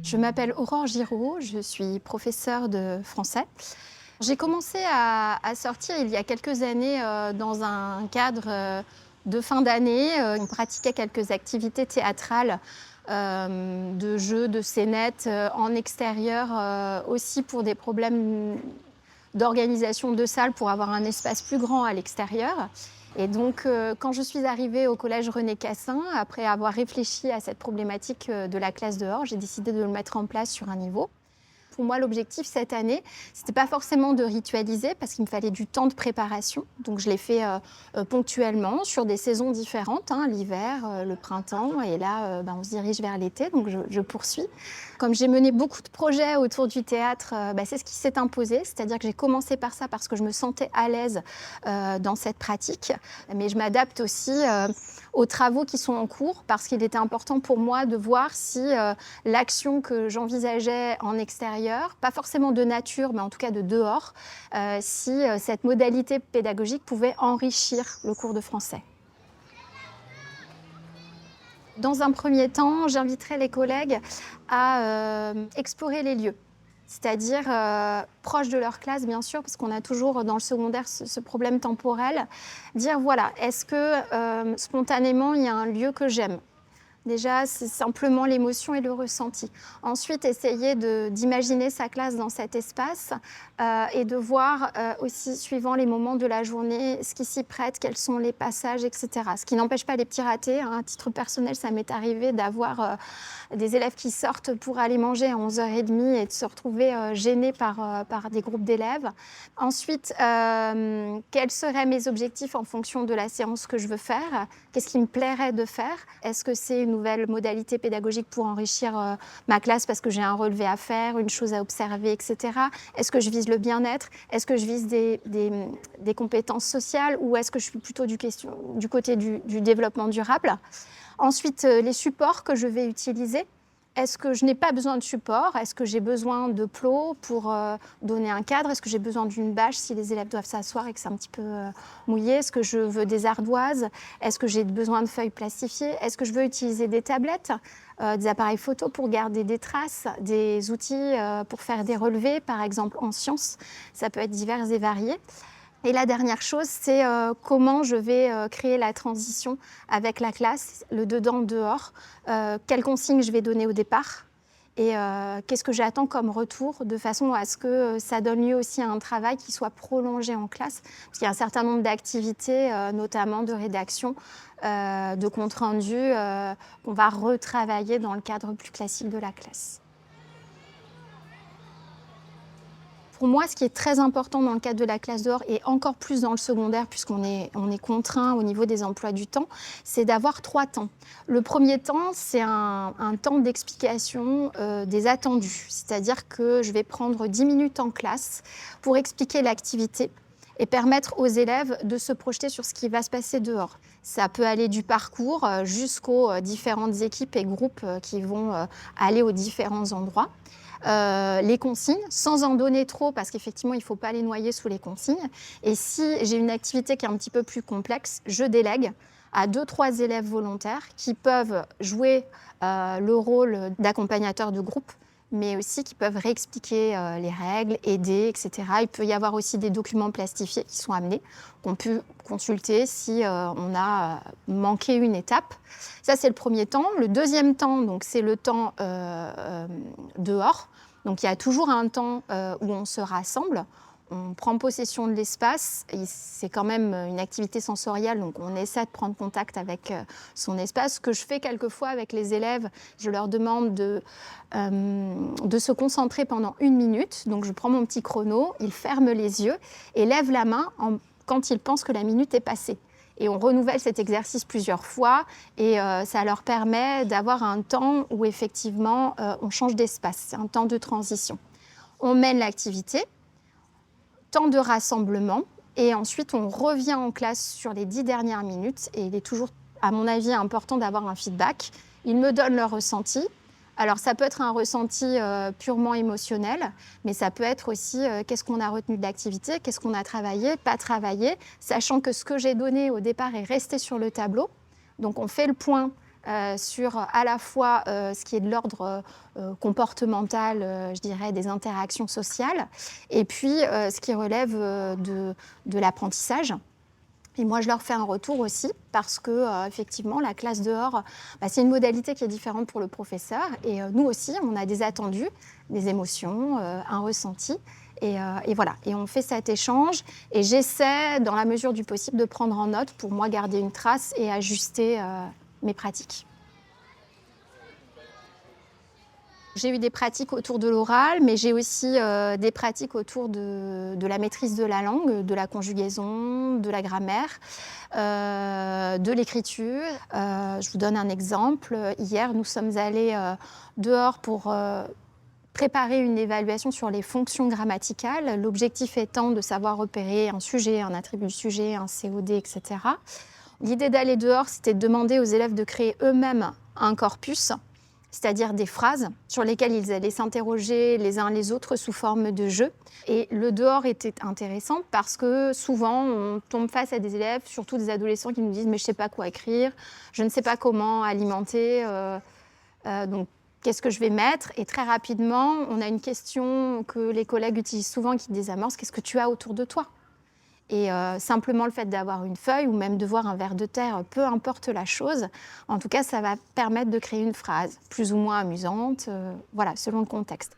Je m'appelle Aurore Giraud, je suis professeure de français. J'ai commencé à sortir il y a quelques années dans un cadre de fin d'année. On pratiquait quelques activités théâtrales, de jeux, de scénettes en extérieur, aussi pour des problèmes d'organisation de salles, pour avoir un espace plus grand à l'extérieur. Et donc, quand je suis arrivée au collège René Cassin, après avoir réfléchi à cette problématique de la classe dehors, j'ai décidé de le mettre en place sur un niveau. Pour moi, l'objectif cette année, c'était pas forcément de ritualiser parce qu'il me fallait du temps de préparation. Donc, je l'ai fait ponctuellement sur des saisons différentes, hein, l'hiver, le printemps, et là, on se dirige vers l'été, donc je poursuis. Comme j'ai mené beaucoup de projets autour du théâtre, c'est ce qui s'est imposé, c'est-à-dire que j'ai commencé par ça parce que je me sentais à l'aise dans cette pratique, mais je m'adapte aussi aux travaux qui sont en cours parce qu'il était important pour moi de voir si l'action que j'envisageais en extérieur, pas forcément de nature, mais en tout cas de dehors, si cette modalité pédagogique pouvait enrichir le cours de français. Dans un premier temps, j'inviterai les collègues à explorer les lieux, c'est-à-dire proches de leur classe, bien sûr, parce qu'on a toujours dans le secondaire ce problème temporel. Dire, voilà, est-ce que spontanément, il y a un lieu que j'aime ? Déjà, c'est simplement l'émotion et le ressenti. Ensuite, essayer d'imaginer sa classe dans cet espace et de voir aussi, suivant les moments de la journée, ce qui s'y prête, quels sont les passages, etc. Ce qui n'empêche pas les petits ratés, hein. À titre personnel, ça m'est arrivé d'avoir des élèves qui sortent pour aller manger à 11h30 et de se retrouver gênés par des groupes d'élèves. Ensuite, quels seraient mes objectifs en fonction de la séance que je veux faire ? Qu'est-ce qui me plairait de faire ? Est-ce que c'est une nouvelle modalité pédagogique pour enrichir ma classe parce que j'ai un relevé à faire, une chose à observer, etc. Est-ce que je vise le bien-être ? Est-ce que je vise des compétences sociales ou est-ce que je suis plutôt du côté du développement durable ? Ensuite, les supports que je vais utiliser. Est-ce que je n'ai pas besoin de support ? Est-ce que j'ai besoin de plots pour donner un cadre ? Est-ce que j'ai besoin d'une bâche si les élèves doivent s'asseoir et que c'est un petit peu mouillé ? Est-ce que je veux des ardoises ? Est-ce que j'ai besoin de feuilles plastifiées ? Est-ce que je veux utiliser des tablettes, des appareils photo pour garder des traces, des outils pour faire des relevés, par exemple en sciences ? Ça peut être divers et varié. Et la dernière chose, c'est comment je vais créer la transition avec la classe, le dedans-dehors, quelles consignes je vais donner au départ et qu'est-ce que j'attends comme retour de façon à ce que ça donne lieu aussi à un travail qui soit prolongé en classe. Parce qu'il y a un certain nombre d'activités, notamment de rédaction, de compte-rendu, qu'on va retravailler dans le cadre plus classique de la classe. Pour moi, ce qui est très important dans le cadre de la classe dehors et encore plus dans le secondaire, puisqu'on est contraint au niveau des emplois du temps, c'est d'avoir 3 temps. Le premier temps, c'est un temps d'explication des attendus. C'est-à-dire que je vais prendre 10 minutes en classe pour expliquer l'activité et permettre aux élèves de se projeter sur ce qui va se passer dehors. Ça peut aller du parcours jusqu'aux différentes équipes et groupes qui vont aller aux différents endroits. Les consignes, sans en donner trop, parce qu'effectivement, il ne faut pas les noyer sous les consignes. Et si j'ai une activité qui est un petit peu plus complexe, je délègue à 2-3 élèves volontaires qui peuvent jouer le rôle d'accompagnateur de groupe, mais aussi qui peuvent réexpliquer les règles, aider, etc. Il peut y avoir aussi des documents plastifiés qui sont amenés, qu'on peut consulter si on a manqué une étape. Ça, c'est le premier temps. Le deuxième temps, donc, c'est le temps dehors. Donc, il y a toujours un temps où on se rassemble. On prend possession de l'espace, et c'est quand même une activité sensorielle, donc on essaie de prendre contact avec son espace. Ce que je fais quelquefois avec les élèves, je leur demande de se concentrer pendant 1 minute. Donc je prends mon petit chrono, ils ferment les yeux et lèvent la main quand ils pensent que la minute est passée. Et on renouvelle cet exercice plusieurs fois et ça leur permet d'avoir un temps où effectivement on change d'espace, c'est un temps de transition. On mène l'activité. Temps de rassemblement et ensuite on revient en classe sur les 10 dernières minutes et il est toujours, à mon avis, important d'avoir un feedback. Ils me donnent leur ressenti. Alors ça peut être un ressenti purement émotionnel, mais ça peut être aussi qu'est-ce qu'on a retenu de l'activité, qu'est-ce qu'on a travaillé, pas travaillé, sachant que ce que j'ai donné au départ est resté sur le tableau. Donc on fait le point sur à la fois ce qui est de l'ordre comportemental, je dirais, des interactions sociales, et puis ce qui relève de l'apprentissage. Et moi, je leur fais un retour aussi parce que, effectivement, la classe dehors, c'est une modalité qui est différente pour le professeur. Et nous aussi, on a des attendus, des émotions, un ressenti. Et voilà. Et on fait cet échange. Et j'essaie, dans la mesure du possible, de prendre en note pour moi garder une trace et ajuster mes pratiques. J'ai eu des pratiques autour de l'oral, mais j'ai aussi des pratiques autour de la maîtrise de la langue, de la conjugaison, de la grammaire, de l'écriture. Je vous donne un exemple. Hier, nous sommes allés dehors pour préparer une évaluation sur les fonctions grammaticales, l'objectif étant de savoir repérer un sujet, un attribut de sujet, un COD, etc. L'idée d'aller dehors, c'était de demander aux élèves de créer eux-mêmes un corpus, c'est-à-dire des phrases sur lesquelles ils allaient s'interroger les uns les autres sous forme de jeu. Et le dehors était intéressant parce que souvent, on tombe face à des élèves, surtout des adolescents, qui nous disent « mais je ne sais pas quoi écrire, je ne sais pas comment alimenter, donc qu'est-ce que je vais mettre ?» Et très rapidement, on a une question que les collègues utilisent souvent qui désamorce « qu'est-ce que tu as autour de toi ?» Et simplement le fait d'avoir une feuille ou même de voir un ver de terre, peu importe la chose, en tout cas, ça va permettre de créer une phrase plus ou moins amusante, voilà, selon le contexte.